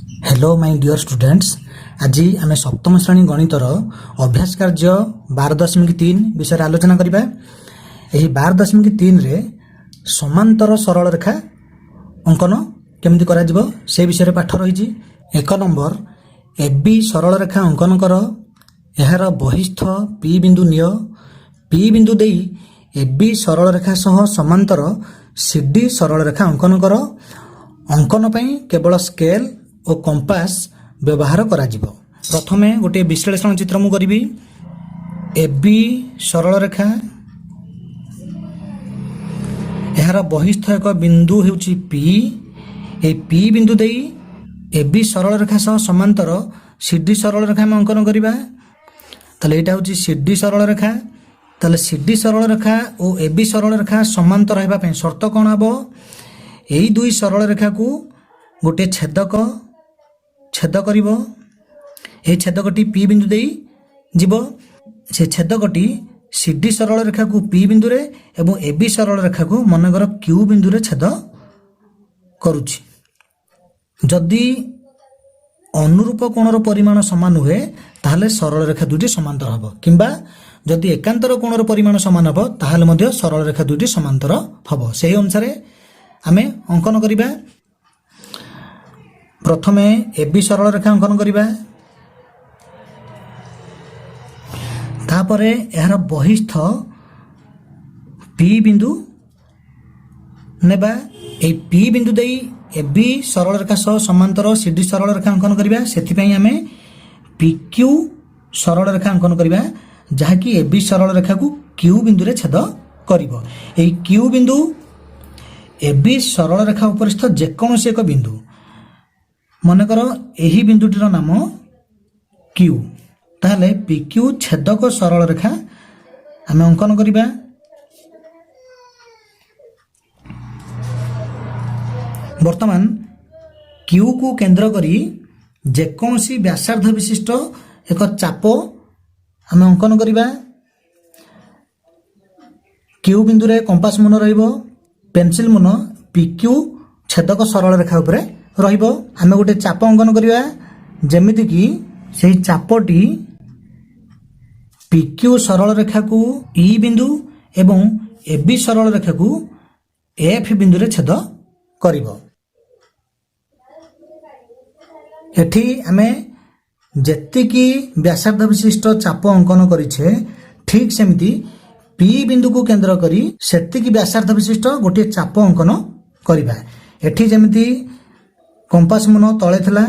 Hello my dear students. आज आम सप्तम श्रेणी गणितर अभ्यास कार्य 12.3 विषय आलोचना करबा। एही 12.3 रे समांतर सरल रेखा अंकन केमती करा जिवो से विषय पाठ रही। एक नंबर एबी सरल रेखा अंकन कर। यार बहिस्थ पी बिंदु नियो। पी बिंदु देई एबी सरल रेखा सह समांतर सीडी सरल रेखा अंकन कर। अंकन पई केवल स्केल और कंपास व्यवहार करा जिवो। प्रथमे गोटे विश्लेषण चित्र मु करिवि। एबी सरल रेखा यार बहिस्थ एक बिंदु हेउची पी। ए पी बिंदु देई एबी सरल रेखा सह समांतर सीडी सरल रेखा में अंकन करिबा। ताले एटा होची सीडी सरल रेखा। ताले सीडी सरल रेखा और एबी सरल रेखा समांतर हेबा पई शर्त कोन हबो? एई दुई सरल रेखा को गोटे छेदक छेद करिवो। ए छेदकटी पी बिंदु देई जिवो। से छेदकटी सीडी सरल रेखा को पी बिंदु रे एवं एबी सरल रेखा को मनगर क्यू बिंदु रे छेद करूछि। जदि अनुरूप कोणर परिमाण समान हुए ताहले सरल रेखा दुटी समांतर हबो, किंबा जदि एकांतर कोणर परिमाण समान हबो ताहले मध्य सरल रेखा दुटी समांतर हबो। सेही अनुसार आमे अंकन करिबा। प्रथमे एबी सरल रेखा अंकन करिबा। तापरे यार बहिस्थ पी बिंदु नेबा। ए पी बिंदु देई एबी सरल रेखा सह समांतर सीडी सरल रेखा अंकन करिबा। सेथि पई आमे पीक्यू सरल रेखा अंकन करिबा, जहा कि एबी सरल रेखा को क्यू बिंदु रे छेद करिवो। ए क्यू बिंदु एबी सरल रेखा उपरिस्थ जेकोनोसी एक बिंदु, मनकर एही बिंदुटीर नाम क्यू, ताहले पीक्यू छेदक सरल रेखा आमे अंकन करिबा। वर्तमान क्यू को केंद्र करी जेकोनोसी व्यासार्ध विशिष्ट एक चाप आमे अंकन करिबा। क्यू बिंदु रे कंपास मुन रहिबो, पेंसिल मुन पीक्यू छेदक सरल रेखा उपरे रहिबो। आमे गोटे चाप अंकन करिबा, जेमिति कि सेही चापटी पीक्यू सरल रेखा को ई बिंदु एवं एबी सरल रेखा को एफ बिंदु रे छेद करिवो। एठी आमे जेतिकी व्यासार्ध विशिष्ट चाप अंकन करिछे, ठीक सेमिति पी बिंदु को केंद्र करी सेतिकी व्यासार्ध विशिष्ट गोटे चाप अंकन करिबा। एठी जेमिति कंपास मुन तळे थिला,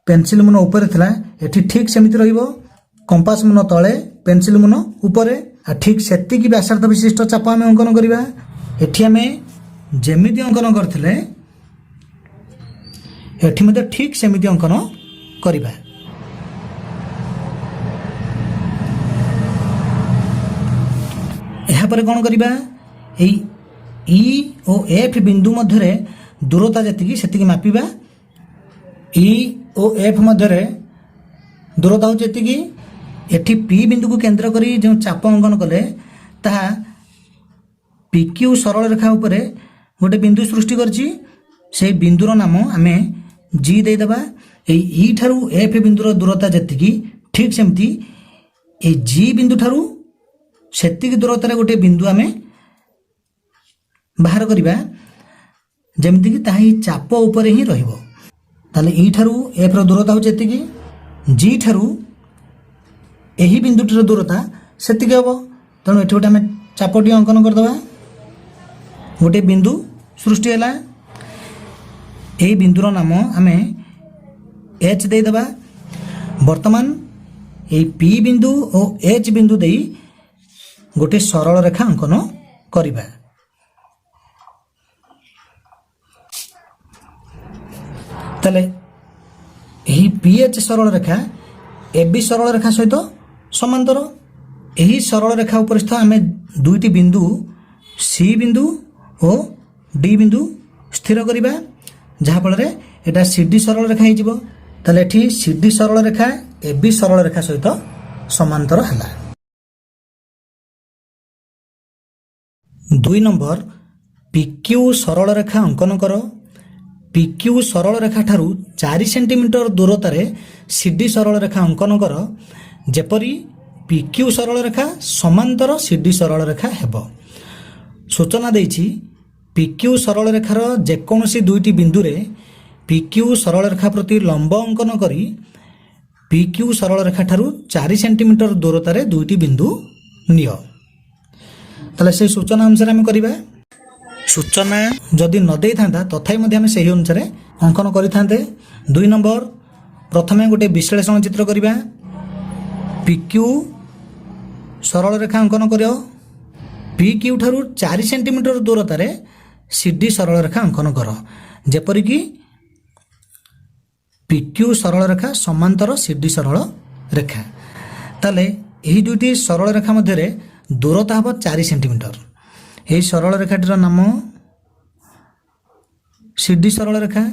पेंसिल मुन ऊपर थिला, एठी ठीक सेमिति रहिबो। कंपास मुन तळे, पेंसिल मुन ऊपरे। आ ठीक सेतिकी व्यासार्ध विशिष्ट चाप आमे अंकन करिबा। एठी आमे जेमिति अंकन करथिले एठी मते ठीक सेमिति अंकन करिबा। एहा परे कोन करिबा? एई ई ओ एफ बिंदु मध्यरे दूरता जतिकी सेतिकी मापिबा। ई ओ एफ मध्यरे दूरता हो जतिकी। एठी पी बिंदु को केंद्र करी जो चाप अंकन कले ताहा पीक्यू सरल रेखा उपरे गोटे बिंदु सृष्टि करछि। से बिंदुर नाम आमे जी दे देबा। ए ई ठारू एफ बिंदुर दूरता जतिकी, ठीक सेमती ए जी बिंदु ठारू सेतिकी दूरतार गोटे बिंदु आमे बाहर करिबा, जेमति कि ताही चाप ऊपर ही रहिबो। ताले ई ठारू एफ रो दूरता हो जतिकी, जी ठारू एही बिंदुटीर दूरता सेतिकी हबो। तेणु एठी गोटे आमे चापटी अंकन कर दबा। गोटे बिंदु सृष्टि हैला। एही बिंदुर नाम आमे एच दे दबा। वर्तमान एही पी बिंदु और एच बिंदु देई गोटे सरल रेखा अंकन करिबा। ताले एही पीएच सरल रेखा एबी सरल रेखा सहित समांतर। एही सरल रेखा उपरिस्थ आमे दुईटी बिंदु सी बिंदु और डी बिंदु स्थिर करिबा, जहा फल एटा सीडी सरल रेखा हो जिवो। ताले एठी सीडी सरल रेखा एबी सरल रेखा सहित समांतर हैला। 2 नंबर पीक्यू सरल रेखा अंकन कर। PQ ସରଳ ରେଖା ଠାରୁ 4 ସେଣ୍ଟିମିଟର ଦୂରତାରେ CD ସରଳ ରେଖା ଅଙ୍କନ କର ଯେପରି PQ ସରଳ ରେଖା ସମାନ୍ତର CD ସରଳ ରେଖା ହେବ। ସୂଚନା ଦେଇଛି PQ ସରଳ ରେଖାର ଯେକୌଣସି ଦୁଇଟି ବିନ୍ଦୁରେ PQ ସରଳ ରେଖା ପ୍ରତି ଲମ୍ବ ଅଙ୍କନ କରି PQ ସରଳ ରେଖା ଠାରୁ 4 ସେଣ୍ଟିମିଟର ଦୂରତାରେ ଦୁଇଟି ବିନ୍ଦୁ ନିଅ। ତାହେଲେ ସେହି ସୂଚନା ଅନୁସାରେ ଆମେ କରିବା। ସୂଚନା ଯଦି ନ ଦେଇଥାନ୍ତା ତଥାପି ମଧ୍ୟ ଆମେ ସେହି ଅନୁସାରେ ଅଙ୍କନ କରିଥାନ୍ତେ। 2 ନମ୍ବର, ପ୍ରଥମେ ଗୋଟେ ବିଶ୍ଳେଷଣ ଚିତ୍ର କରିବା। PQ ସରଳ ରେଖା ଅଙ୍କନ କର। PQ ଠାରୁ 4 ସେଣ୍ଟିମିଟର ଦୂରତାରେ CD ସରଳ ରେଖା ଅଙ୍କନ କର ଯେପରିକି PQ ସରଳ ରେଖା ସମାନ୍ତର CD ସରଳ ରେଖା। ତାହେଲେ ଏହି ଦୁଇଟି ସରଳ ରେଖା ମଧ୍ୟରେ ଦୂରତା ହେବ 4 ସେଣ୍ଟିମିଟର। ଏହି ସରଳ ରେଖାଟିର ନାମ CD ସରଳ ରେଖା।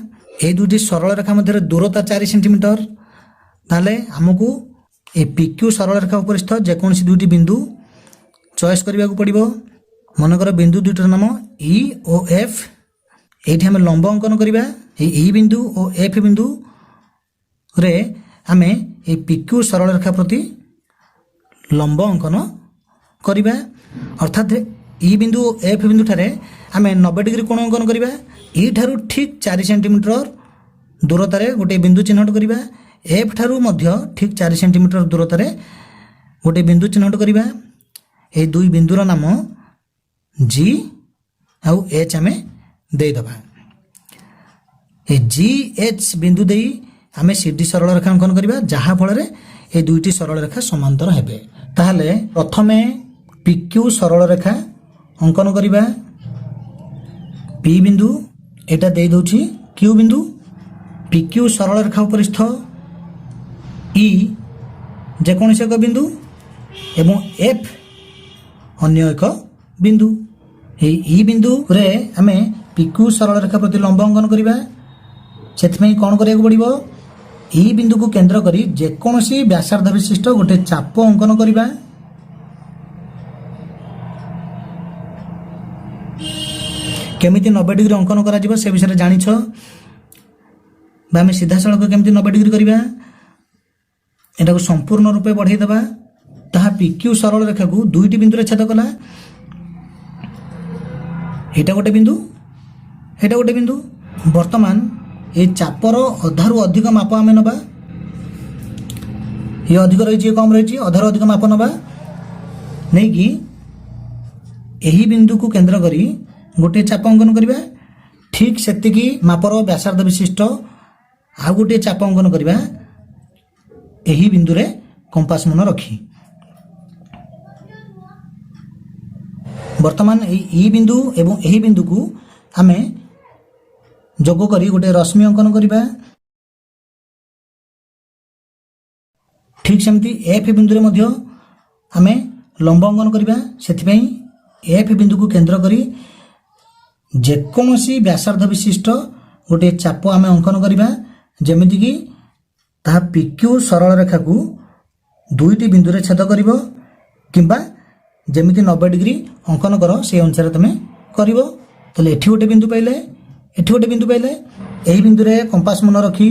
ଏହି ଦୁଇଟି ସରଳ ରେଖା ମଧ୍ୟରେ ଦୂରତା 4 ସେଣ୍ଟିମିଟର। ତାହେଲେ ଆମକୁ এই PQ ସରଳ ରେଖା ଉପରିସ୍ଥ ଯେକୌଣସି ଦୁଇଟି ବିନ୍ଦୁ ଚଏସ୍ କରିବାକୁ ପଡ଼ିବ। ମନେକର ବିନ୍ଦୁ ଦୁଇଟିର ନାମ E ଓ F। ଏଇଠି ଆମେ ଲମ୍ବ ଅଙ୍କନ କରିବା। এই E ବିନ୍ଦୁ ଓ F ବିନ୍ଦୁରେ ଆମେ এই PQ ସରଳ ରେଖା ପ୍ରତି ଲମ୍ବ ଅଙ୍କନ କରିବା। ଅର୍ଥାତ୍ E ବିନ୍ଦୁ ଓ F ବିନ୍ଦୁଠାରେ ଆମେ 90 ଡିଗ୍ରୀ କୋଣ ଅଙ୍କନ କରିବା। E ଠାରୁ ଠିକ୍ 4 ସେଣ୍ଟିମିଟର ଦୂରତାରେ ଗୋଟିଏ ବିନ୍ଦୁ ଚିହ୍ନଟ କରିବା। F ଠାରୁ ମଧ୍ୟ ଠିକ୍ 4 ସେଣ୍ଟିମିଟର ଦୂରତାରେ ଗୋଟିଏ ବିନ୍ଦୁ ଚିହ୍ନଟ କରିବା। ଏହି ଦୁଇ ବିନ୍ଦୁର ନାମ G ଆଉ H ଆମେ ଦେଇଦେବା। ଏ GH ବିନ୍ଦୁ ଦେଇ ଆମେ CD ସରଳ ରେଖା ଅଙ୍କନ କରିବା ଯାହାଫଳରେ এই দুইটি ସରଳ ରେଖା ସମାନ୍ତର ହେବେ। ତାହେଲେ ପ୍ରଥମେ PQ ସରଳ ରେଖା ଅଙ୍କନ କରିବା। P ବିନ୍ଦୁ ଏଇଟା ଦେଇ ଦେଉଛି Q ବିନ୍ଦୁ। PQ ସରଳ ରେଖା ଉପରିସ୍ଥ E ଯେକୌଣସି ଏକ ବିନ୍ଦୁ ଏବଂ F ଅନ୍ୟ ଏକ ବିନ୍ଦୁ। এই E ବିନ୍ଦୁରେ ଆମେ PQ ସରଳ ରେଖା ପ୍ରତି ଲମ୍ବ ଅଙ୍କନ କରିବା। ସେଥିପାଇଁ କ'ଣ କରିବାକୁ ପଡ଼ିବ? E ବିନ୍ଦୁକୁ କେନ୍ଦ୍ର କରି ଯେକୌଣସି ବ୍ୟାସାର୍ଦ୍ଧ ବିଶିଷ୍ଟ ଗୋଟେ ଚାପ ଅଙ୍କନ କରିବା। କେମିତି 90 ଡିଗ୍ରୀ ଅଙ୍କନ କରାଯିବ ସେ ବିଷୟରେ ଜାଣିଛ ବା ଆମେ ସିଧାସଳଖ କେମିତି 90 ଡିଗ୍ରୀ କରିବା? ଏଟାକୁ ସମ୍ପୂର୍ଣ୍ଣ ରୂପେ ବଢ଼େଇ ଦେବା। ତାହା PQ ସରଳ ରେଖାକୁ ଦୁଇଟି ବିନ୍ଦୁରେ ଛେଦ କଲା। ଏଇଟା ଗୋଟେ ବିନ୍ଦୁ, ଏଇଟା ଗୋଟେ ବିନ୍ଦୁ। ବର୍ତ୍ତମାନ এই ଚାପର ଅଧାରୁ ଅଧିକ ମାପ ଆମେ ନେବା। ଏ ଅଧିକ ରହିଛି, କମ୍ ରହିଛି, ଅଧାରୁ ଅଧିକ ମାପ ନେବା। ନେଇକି ଏହି ବିନ୍ଦୁକୁ କେନ୍ଦ୍ର କରି ଗୋଟିଏ ଚାପ ଅଙ୍କନ କରିବା। ଠିକ୍ ସେତିକି ମାପର ବ୍ୟାସାର୍ଦ୍ଧ ବିଶିଷ୍ଟ ଆଉ ଗୋଟିଏ ଚାପ ଅଙ୍କନ କରିବା ଏହି ବିନ୍ଦୁରେ କମ୍ପାସ ମନ ରଖି। ବର୍ତ୍ତମାନ ଏହି E ବିନ୍ଦୁ ଏବଂ ଏହି ବିନ୍ଦୁକୁ ଆମେ ଯୋଗ କରି ଗୋଟେ ରଶ୍ମି ଅଙ୍କନ କରିବା। ଠିକ୍ ସେମିତି F ବିନ୍ଦୁରେ ମଧ୍ୟ ଆମେ ଲମ୍ବ ଅଙ୍କନ କରିବା। ସେଥିପାଇଁ F ବିନ୍ଦୁକୁ କେନ୍ଦ୍ର କରି ଯେକୌଣସି ବ୍ୟାସାର୍ଦ୍ଧ ବିଶିଷ୍ଟ ଗୋଟିଏ ଚାପ ଆମେ ଅଙ୍କନ କରିବା ଯେମିତିକି ତାହା PQ ସରଳ ରେଖାକୁ ଦୁଇଟି ବିନ୍ଦୁରେ ଛେଦ କରିବ କିମ୍ବା ଯେମିତି 90 ଡିଗ୍ରୀ ଅଙ୍କନ କର ସେହି ଅନୁସାରେ ତୁମେ କରିବ। ତାହେଲେ ଏଠି ଗୋଟେ ବିନ୍ଦୁ ପାଇଲେ, ଏଠି ଗୋଟେ ବିନ୍ଦୁ ପାଇଲେ। ଏହି ବିନ୍ଦୁରେ କମ୍ପାସ ମନ ରଖି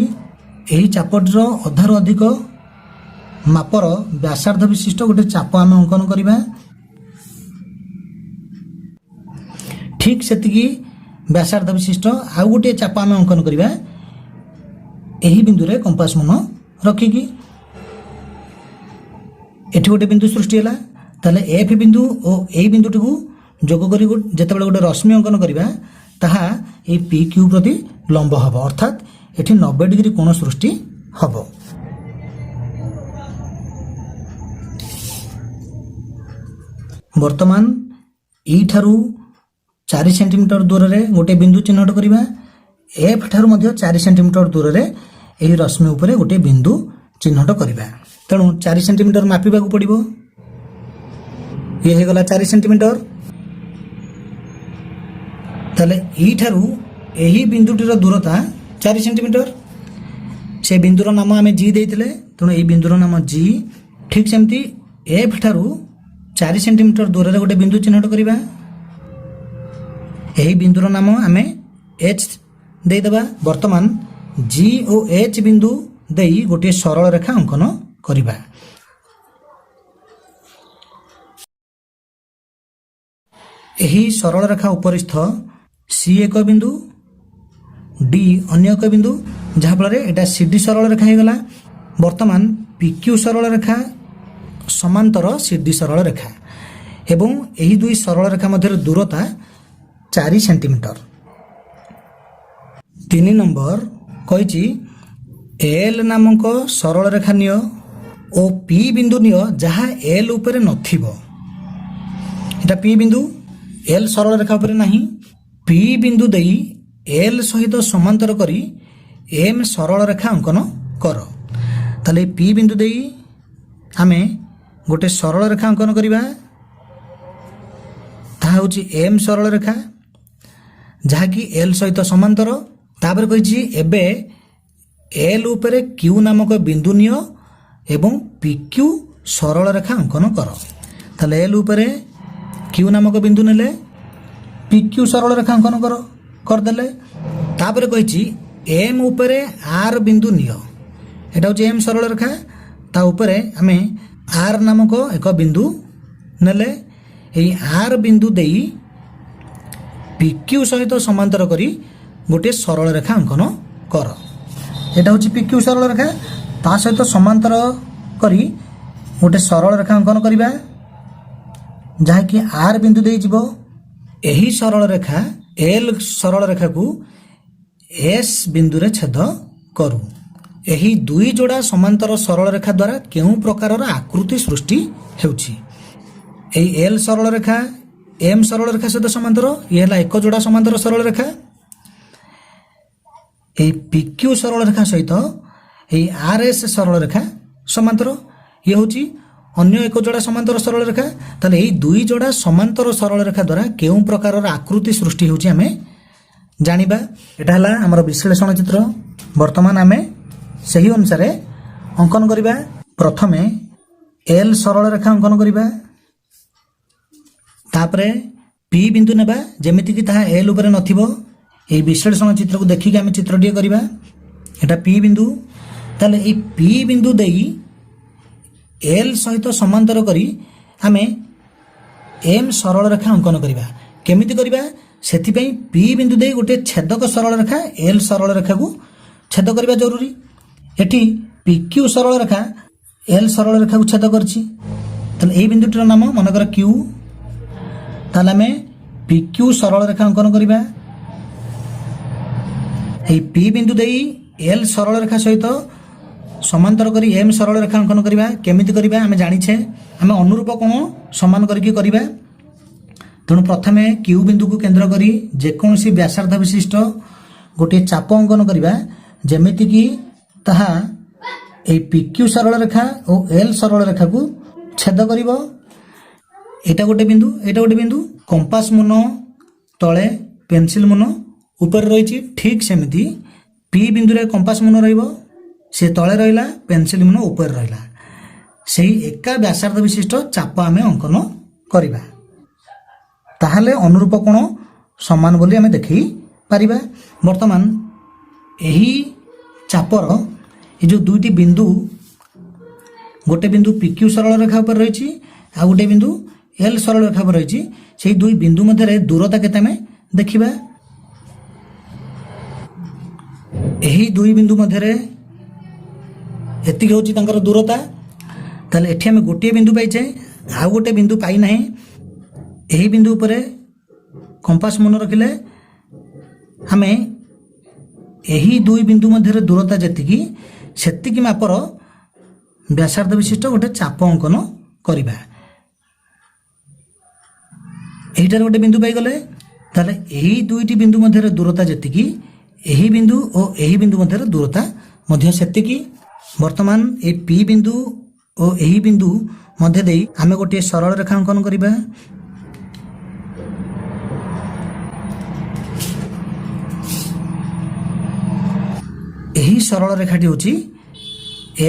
ଏହି ଚାପଟିର ଅଧାରୁ ଅଧିକ ମାପର ବ୍ୟାସାର୍ଦ୍ଧ ବିଶିଷ୍ଟ ଗୋଟେ ଚାପ ଆମେ ଅଙ୍କନ କରିବା। ଠିକ୍ ସେତିକି ବ୍ୟାସାର୍ଦ୍ଧ ବିଶିଷ୍ଟ ଆଉ ଗୋଟିଏ ଚାପ ଆମେ ଅଙ୍କନ କରିବା ଏହି ବିନ୍ଦୁରେ କମ୍ପାସ ମନ ରଖିକି। ଏଠି ଗୋଟେ ବିନ୍ଦୁ ସୃଷ୍ଟି ହେଲା। ତାହେଲେ F ବିନ୍ଦୁ ଓ ଏହି ବିନ୍ଦୁଟିକୁ ଯୋଗ କରି ଯେତେବେଳେ ଗୋଟେ ରଶ୍ମି ଅଙ୍କନ କରିବା ତାହା এই PQ ପ୍ରତି ଲମ୍ବ ହେବ। ଅର୍ଥାତ୍ ଏଠି 90 ଡିଗ୍ରୀ କୋଣ ସୃଷ୍ଟି ହେବ। ବର୍ତ୍ତମାନ E ଠାରୁ 4 ସେଣ୍ଟିମିଟର ଦୂରରେ ଗୋଟେ ବିନ୍ଦୁ ଚିହ୍ନଟ କରିବା। F ଠାରୁ ମଧ୍ୟ 4 ସେଣ୍ଟିମିଟର ଦୂରରେ ଏହି ରଶ୍ମି ଉପରେ ଗୋଟେ ବିନ୍ଦୁ ଚିହ୍ନଟ କରିବା। ତେଣୁ 4 ସେଣ୍ଟିମିଟର ମାପିବାକୁ ପଡ଼ିବ। ଇଏ ହେଇଗଲା 4 ସେଣ୍ଟିମିଟର। ତାହେଲେ E ଠାରୁ ଏହି ବିନ୍ଦୁଟିର ଦୂରତା 4 ସେଣ୍ଟିମିଟର। ସେ ବିନ୍ଦୁର ନାମ ଆମେ G ଦେଇଥିଲେ, ତେଣୁ ଏହି ବିନ୍ଦୁର ନାମ G। ଠିକ୍ ସେମିତି F ଠାରୁ 4 ସେଣ୍ଟିମିଟର ଦୂରରେ ଗୋଟେ ବିନ୍ଦୁ ଚିହ୍ନଟ କରିବା। ଏହି ବିନ୍ଦୁର ନାମ ଆମେ H ଦେଇଦେବା। ବର୍ତ୍ତମାନ ଜି ଓ ଏଚ୍ ବିନ୍ଦୁ ଦେଇ ଗୋଟିଏ ସରଳ ରେଖା ଅଙ୍କନ କରିବା। ଏହି ସରଳ ରେଖା ଉପରିସ୍ଥ ସି ଏକ ବିନ୍ଦୁ, ଡି ଅନ୍ୟ ଏକ ବିନ୍ଦୁ, ଯାହାଫଳରେ ଏଇଟା ସି ଡି ସରଳ ରେଖା ହେଇଗଲା। ବର୍ତ୍ତମାନ ପି କ୍ୟୁ ସରଳ ରେଖା ସମାନ୍ତର ସି ଡି ସରଳ ରେଖା ଏବଂ ଏହି ଦୁଇ ସରଳ ରେଖା ମଧ୍ୟରେ ଦୂରତା 4 ସେଣ୍ଟିମିଟର। 3 ନମ୍ବର କହିଛି ଏଲ୍ ନାମକ ସରଳ ରେଖା ନିଅ ଓ ପି ବିନ୍ଦୁ ନିଅ ଯାହା ଏଲ୍ ଉପରେ ନଥିବ। ଏଟା ପି ବିନ୍ଦୁ, ଏଲ୍ ସରଳ ରେଖା ଉପରେ ନାହିଁ। ପି ବିନ୍ଦୁ ଦେଇ ଏଲ୍ ସହିତ ସମାନ୍ତର କରି ଏମ୍ ସରଳ ରେଖା ଅଙ୍କନ କର। ତାହେଲେ ପି ବିନ୍ଦୁ ଦେଇ ଆମେ ଗୋଟେ ସରଳ ରେଖା ଅଙ୍କନ କରିବା, ତାହା ହେଉଛି ଏମ୍ ସରଳ ରେଖା, ଯାହାକି ଏଲ୍ ସହିତ ସମାନ୍ତର। ତାପରେ କହିଛି ଏବେ ଏଲ୍ ଉପରେ କ୍ୟୁ ନାମକ ବିନ୍ଦୁ ନିଅ ଏବଂ ପି କ୍ୟୁ ସରଳ ରେଖା ଅଙ୍କନ କର। ତାହେଲେ ଏଲ୍ ଉପରେ କ୍ୟୁ ନାମକ ବିନ୍ଦୁ ନେଲେ ପି କ୍ୟୁ ସରଳ ରେଖା ଅଙ୍କନ କରିଦେଲେ। ତାପରେ କହିଛି ଏମ୍ ଉପରେ ଆର୍ ବିନ୍ଦୁ ନିଅ। ଏଟା ହେଉଛି ଏମ୍ ସରଳ ରେଖା, ତା ଉପରେ ଆମେ ଆର୍ ନାମକ ଏକ ବିନ୍ଦୁ ନେଲେ ଏହି ଆର୍ ବିନ୍ଦୁ ଦେଇ ପି କ୍ୟୁ ସହିତ ସମାନ୍ତର କରି ଗୋଟିଏ ସରଳ ରେଖା ଅଙ୍କନ କର। ଏଟା ହେଉଛି ପି କ୍ୟୁ ସରଳ ରେଖା, ତା ସହିତ ସମାନ୍ତର କରି ଗୋଟେ ସରଳ ରେଖା ଅଙ୍କନ କରିବା, ଯାହାକି ଆର୍ ବିନ୍ଦୁ ଦେଇ ଯିବ। ଏହି ସରଳ ରେଖା ଏଲ୍ ସରଳ ରେଖାକୁ ଏସ୍ ବିନ୍ଦୁରେ ଛେଦ କରୁ। ଏହି ଦୁଇ ଯୋଡ଼ା ସମାନ୍ତର ସରଳ ରେଖା ଦ୍ୱାରା କେଉଁ ପ୍ରକାରର ଆକୃତି ସୃଷ୍ଟି ହେଉଛି? ଏହି ଏଲ୍ ସରଳ ରେଖା ଏମ୍ ସରଳ ରେଖା ସହିତ ସମାନ୍ତର, ଇଏ ହେଲା ଏକ ଯୋଡ଼ା ସମାନ୍ତର ସରଳ ରେଖା। ଏହି ପି କ୍ୟୁ ସରଳ ରେଖା ସହିତ ଏହି ଆର୍ ଏସ୍ ସରଳ ରେଖା ସମାନ୍ତର, ଇଏ ହେଉଛି ଅନ୍ୟ ଏକ ଯୋଡ଼ା ସମାନ୍ତର ସରଳ ରେଖା। ତାହେଲେ ଏହି ଦୁଇ ଯୋଡ଼ା ସମାନ୍ତର ସରଳ ରେଖା ଦ୍ୱାରା କେଉଁ ପ୍ରକାରର ଆକୃତି ସୃଷ୍ଟି ହେଉଛି ଆମେ ଜାଣିବା। ଏଟା ହେଲା ଆମର ବିଶ୍ଳେଷଣ ଚିତ୍ର। ବର୍ତ୍ତମାନ ଆମେ ସେହି ଅନୁସାରେ ଅଙ୍କନ କରିବା। ପ୍ରଥମେ ଏଲ୍ ସରଳ ରେଖା ଅଙ୍କନ କରିବା, ତାପରେ ପି ବିନ୍ଦୁ ନେବା ଯେମିତିକି ତାହା ଏଲ୍ ଉପରେ ନଥିବ। ଏହି ବିଶ୍ଳେଷଣ ଚିତ୍ରକୁ ଦେଖିକି ଆମେ ଚିତ୍ରଟିଏ କରିବା। ଏଟା ପି ବିନ୍ଦୁ, ତାହେଲେ ଏହି ପି ବିନ୍ଦୁ ଦେଇ ଏଲ୍ ସହିତ ସମାନ୍ତର କରି ଆମେ ଏମ୍ ସରଳ ରେଖା ଅଙ୍କନ କରିବା। କେମିତି କରିବା? ସେଥିପାଇଁ ପି ବିନ୍ଦୁ ଦେଇ ଗୋଟିଏ ଛେଦକ ସରଳ ରେଖା ଏଲ୍ ସରଳ ରେଖାକୁ ଛେଦ କରିବା ଜରୁରୀ। ଏଠି ପି କ୍ୟୁ ସରଳ ରେଖା ଏଲ୍ ସରଳ ରେଖାକୁ ଛେଦ କରିଛି, ତାହେଲେ ଏହି ବିନ୍ଦୁଟିର ନାମ ମନେକର କ୍ୟୁ। ତାହେଲେ ଆମେ ପି କ୍ୟୁ ସରଳ ରେଖା ଅଙ୍କନ କରିବା। এই পি বিন্দু দেই এল সরল রেখা সহিত সমান্তর করে এম সরল রেখা অঙ্কন করা। কেমিতি করা আমি জানিছে, আমি অনুরূপ কোণ সমান করিকি করা। তেণু প্রথমে কিউ বিন্দুকে কেন্দ্র করে যেকোনসি ব্যাসার্ধ বিশিষ্ট গোটিয়ে চাপ অঙ্কন করা, যেমিতিকি তাহা এই পি কিউ সরল রেখা ও এল সরল রেখাকু ছেদ করিব। এটা গোটে বিন্দু, এটা গোটে বিন্দু। কম্পাস মুন তলে, পেন্সিল মুন উপরে রয়েছে, ঠিক সেমিতি পি বিন্দুরে কম্পাস মুন রহিব, সে তলে রহিলা, পেন্সিল মুন উপরে রহিলা। সেই একা ব্যাসার্ধ বিশিষ্ট চাপ আমি অঙ্কন করিবা, তাহলে অনুরূপ কোণ সমান বলি আমি দেখি পারিবা। বর্তমান এই চাপর এই যে দুইটি বিন্দু, গোটে বিন্দু পি কিউ সরল রেখা উপরে রয়েছে, আর গোটে বিন্দু এল সরল রেখা উপরে রয়েছে। সেই দুই বিন্দু মধ্যে দূরতা কেতে আমি দেখিবা। এই দুই বিন্দু মধ্যে এতিকি হচ্ছে তাঙ্কর দূরতা। তাহলে এটি আমি গোটিয়ে বিন্দু পাইছে, আউ গোটে বিন্দু পাই না। এই বিন্দু উপরে কম্পাস মনে রাখিলে আমি এই দুই বিন্দু মধ্যে দূরতা যেতিকি সেতিকি মাপর ব্যাসার্ধ বিশিষ্ট গোটে চাপ অঙ্কন করিবা। এইটার গোটে বিন্দু পাইগলে, তাহলে এই দুইটি বিন্দু মধ্যে দূরতা যেতিকি, এই বিন্দু ও এই বিন্দু মধ্যে দূরতা মধ্য সেতিকি। বর্তমান এই পি বিন্দু ও এই বিন্দু মধ্যে দেই আমি গোটিয়ে সরল রেখা অঙ্কন করিবা। এই সরল রেখাটি হচ্ছে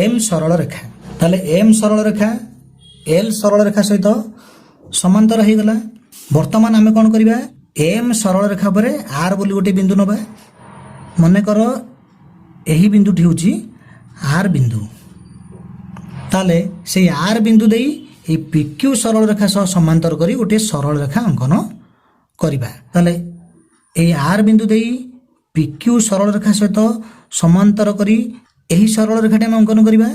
এম সরল রেখা। তাহলে এম সরল রেখা এল সরল রেখা সহিত সমান্তর হয়ে গলা। বর্তমান আমি কোণ করিবা, এম সরল রেখা পরে আর বলি গোটে বিন্দু নবা, ମନେକର ଏହି ବିନ୍ଦୁଟି ହେଉଛି ଆର୍ ବିନ୍ଦୁ, ତାହେଲେ ସେଇ ଆର୍ ବିନ୍ଦୁ ଦେଇ এই PQ ସରଳ ରେଖା ସହ ସମାନ୍ତର କରି ଗୋଟିଏ ସରଳ ରେଖା ଅଙ୍କନ କରିବା। ତାହେଲେ এই ଆର୍ ବିନ୍ଦୁ ଦେଇ PQ ସରଳ ରେଖା ସହିତ ସମାନ୍ତର କରି ଏହି ସରଳ ରେଖାଟି ଆମେ ଅଙ୍କନ କରିବା।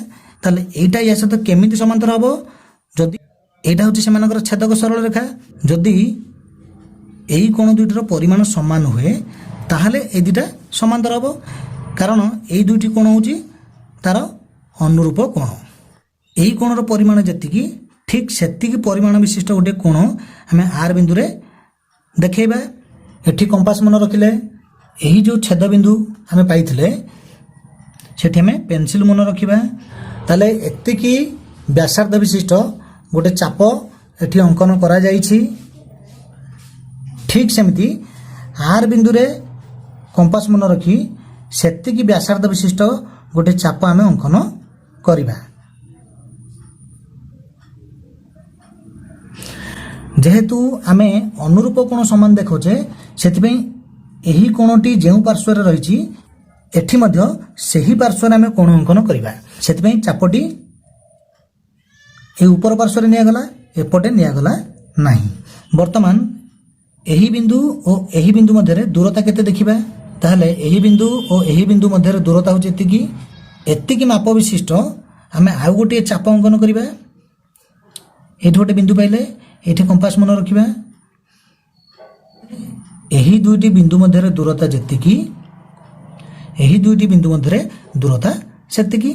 ତାହେଲେ এইটা ୟା ସହିତ କେମିତି ସମାନ୍ତର ହେବ? ଯଦି এইটা ହେଉଛି ସେମାନଙ୍କର ଛେଦକ ସରଳ ରେଖା, ଯଦି এই କୋଣ ଦୁଇଟିର ପରିମାଣ ସମାନ ହୁଏ ତାହେଲେ এই ଦୁଇଟା ସମାନ୍ତର ହେବ, କାରଣ এই ଦୁଇଟି କୋଣ ହେଉଛି ତାର ଅନୁରୂପ କୋଣ। এই କୋଣର ପରିମାଣ ଯେତିକି ଠିକ୍ ସେତିକି ପରିମାଣ ବିଶିଷ୍ଟ ଗୋଟିଏ କୋଣ ଆମେ ଆର୍ ବିନ୍ଦୁରେ ଦେଖେଇବା। ଏଠି କମ୍ପାସ ମନେ ରଖିଲେ ଏହି ଯେଉଁ ଛେଦ ବିନ୍ଦୁ ଆମେ ପାଇଥିଲେ ସେଠି ଆମେ ପେନସିଲ ମନେ ରଖିବା। ତାହେଲେ ଏତିକି ବ୍ୟାସାର୍ଦ୍ଧ ବିଶିଷ୍ଟ ଗୋଟେ ଚାପ ଏଠି ଅଙ୍କନ କରାଯାଇଛି। ଠିକ୍ ସେମିତି ଆର୍ ବିନ୍ଦୁରେ କମ୍ପାସ ମନେ ରଖି ସେତିକି ବ୍ୟାସାର୍ଦ୍ଧ ବିଶିଷ୍ଟ ଗୋଟେ ଚାପ ଆମେ ଅଙ୍କନ କରିବା। ଯେହେତୁ ଆମେ ଅନୁରୂପ କୋଣ ସମାନ ଦେଖାଉଛେ ସେଥିପାଇଁ ଏହି କୋଣଟି ଯେଉଁ ପାର୍ଶ୍ୱରେ ରହିଛି ଏଠି ମଧ୍ୟ ସେହି ପାର୍ଶ୍ୱରେ ଆମେ କୋଣ ଅଙ୍କନ କରିବା। ସେଥିପାଇଁ ଚାପଟି এই ଉପର ପାର୍ଶ୍ୱରେ ନିଆଗଲା, ଏପଟେ ନିଆଗଲା ନାହିଁ। ବର୍ତ୍ତମାନ ଏହି ବିନ୍ଦୁ ଓ ଏହି ବିନ୍ଦୁ ମଧ୍ୟରେ ଦୂରତା କେତେ ଦେଖିବା। ତାହେଲେ ଏହି ବିନ୍ଦୁ ଓ ଏହି ବିନ୍ଦୁ ମଧ୍ୟରେ ଦୂରତା ହେଉଛି ଏତିକି। ଏତିକି ମାପ ବିଶିଷ୍ଟ ଆମେ ଆଉ ଗୋଟିଏ ଚାପ ଅଙ୍କନ କରିବା। ଏଇଠି ଗୋଟେ ବିନ୍ଦୁ ପାଇଲେ ଏଇଠି କମ୍ପାସ ମନେ ରଖିବା। ଏହି ଦୁଇଟି ବିନ୍ଦୁ ମଧ୍ୟରେ ଦୂରତା ଯେତିକି ଏହି ଦୁଇଟି ବିନ୍ଦୁ ମଧ୍ୟରେ ଦୂରତା ସେତିକି।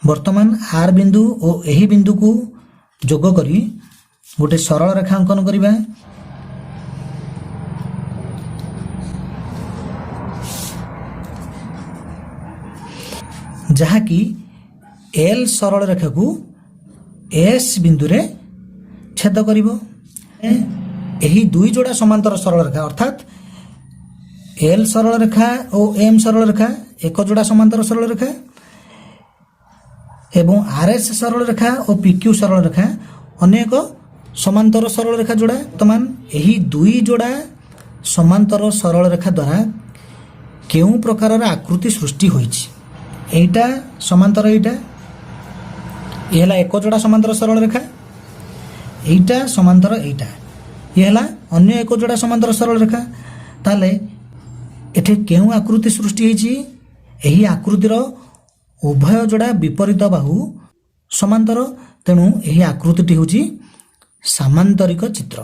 ବର୍ତ୍ତମାନ ଆର୍ ବିନ୍ଦୁ ଓ ଏହି ବିନ୍ଦୁକୁ ଯୋଗ କରି ଗୋଟେ ସରଳ ରେଖା ଅଙ୍କନ କରିବା। ଯାହାକି ଏଲ୍ ସରଳ ରେଖାକୁ ଏସ୍ ବିନ୍ଦୁରେ ଛେଦ କରିବ। ଏହି ଦୁଇ ଯୋଡ଼ା ସମାନ୍ତର ସରଳ ରେଖା ଅର୍ଥାତ୍ ଏଲ୍ ସରଳ ରେଖା ଓ ଏମ୍ ସରଳ ରେଖା ଏକ ଯୋଡ଼ା ସମାନ୍ତର ସରଳ ରେଖା ଏବଂ RS ସରଳ ରେଖା ଓ PQ ସରଳ ରେଖା ଅନ୍ୟ ଏକ ସମାନ୍ତର ସରଳ ରେଖା ଯୋଡ଼ା। ବର୍ତ୍ତମାନ ଏହି ଦୁଇ ଯୋଡ଼ା ସମାନ୍ତର ସରଳ ରେଖା ଦ୍ୱାରା କେଉଁ ପ୍ରକାରର ଆକୃତି ସୃଷ୍ଟି ହୋଇଛି? এইটা ସମାନ୍ତର এইটা, ଇଏ ହେଲା ଏକ ଯୋଡ଼ା ସମାନ୍ତର ସରଳ ରେଖା, এইটা ସମାନ୍ତର এইଟା, ଇଏ ହେଲା ଅନ୍ୟ ଏକ ଯୋଡ଼ା ସମାନ୍ତର ସରଳ ରେଖା। ତାହେଲେ ଏଠି କେଉଁ ଆକୃତି ସୃଷ୍ଟି ହେଇଛି? ଏହି ଆକୃତିର ଉଭୟ ଯୋଡ଼ା ବିପରୀତ ବାହୁ ସମାନ୍ତର, ତେଣୁ ଏହି ଆକୃତିଟି ହେଉଛି ସାମାନ୍ତରିକ ଚିତ୍ର।